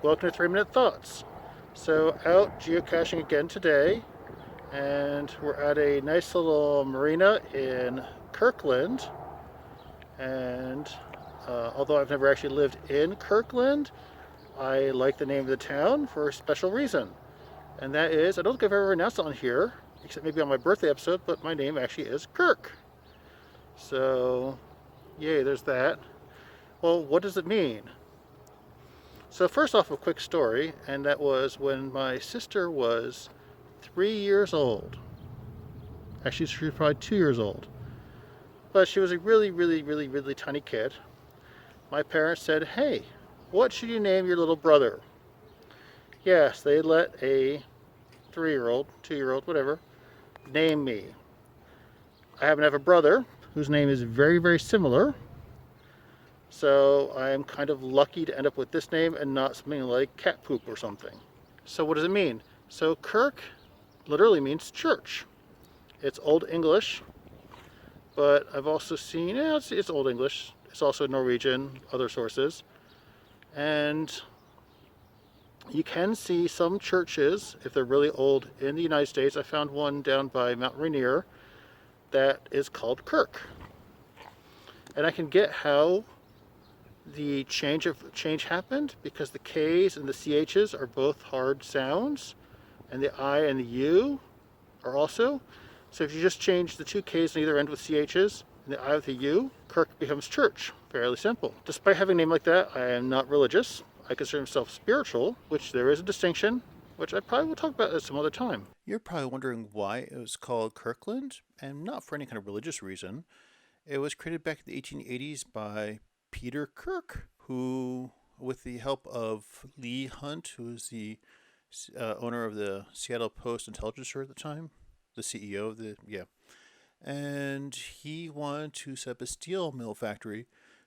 welcome to 3 Minute Thoughts. So out geocaching again today, and we're at a nice little marina in Kirkland. And although I've never actually lived in Kirkland, I like the name of the town for a special reason. And that is, I don't think I've ever announced it on here, except maybe on my birthday episode, but my name actually is Kirk. So, yay, there's that. Well, what does it mean? So first off, a quick story, and that was when my sister was 3 years old. Actually, she was probably 2 years old. But she was a really tiny kid. My parents said, hey, what should you name your little brother? Yes, they let a 3-year-old, 2-year-old, whatever, name me. I happen to have a brother whose name is very similar. So I'm kind of lucky to end up with this name and not something like cat poop or something. So what does it mean? So Kirk literally means church. It's Old English, but I've also seen, it's Old English. It's also Norwegian, other sources. And you can see some churches, if they're really old, in the United States. I found one down by Mount Rainier that is called Kirk. And I can get how the change happened, because the K's and the CH's are both hard sounds, and the I and the U are also. So if you just change the two K's on either end with CH's and the I with the U, Kirk becomes church. Fairly simple. Despite having a name like that, I am not religious. I consider myself spiritual, which there is a distinction, which I probably will talk about at some other time. You're probably wondering why it was called Kirkland, and not for any kind of religious reason. It was created back in the 1880s by Peter Kirk, who, with the help of Lee Hunt, who was the owner of the Seattle Post-Intelligencer at the time, the CEO of and he wanted to set up a steel mill factory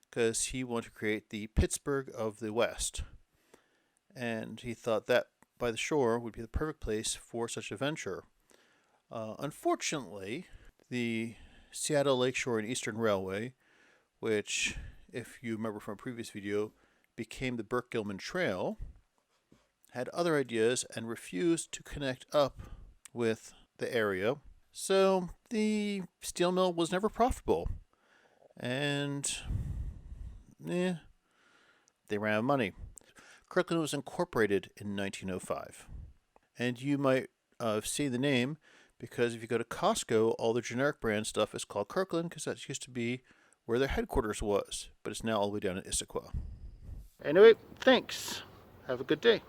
because he wanted to create the Pittsburgh of the West. And he thought that by the shore would be the perfect place for such a venture. Unfortunately, the Seattle Lakeshore and Eastern Railway, which, if you remember from a previous video, became the Burke-Gilman Trail, had other ideas and refused to connect up with the area. So the steel mill was never profitable. And they ran out of money. Kirkland was incorporated in 1905. And you might see the name because if you go to Costco, all the generic brand stuff is called Kirkland because that used to be where their headquarters was. But it's now all the way down in Issaquah. Anyway, thanks. Have a good day.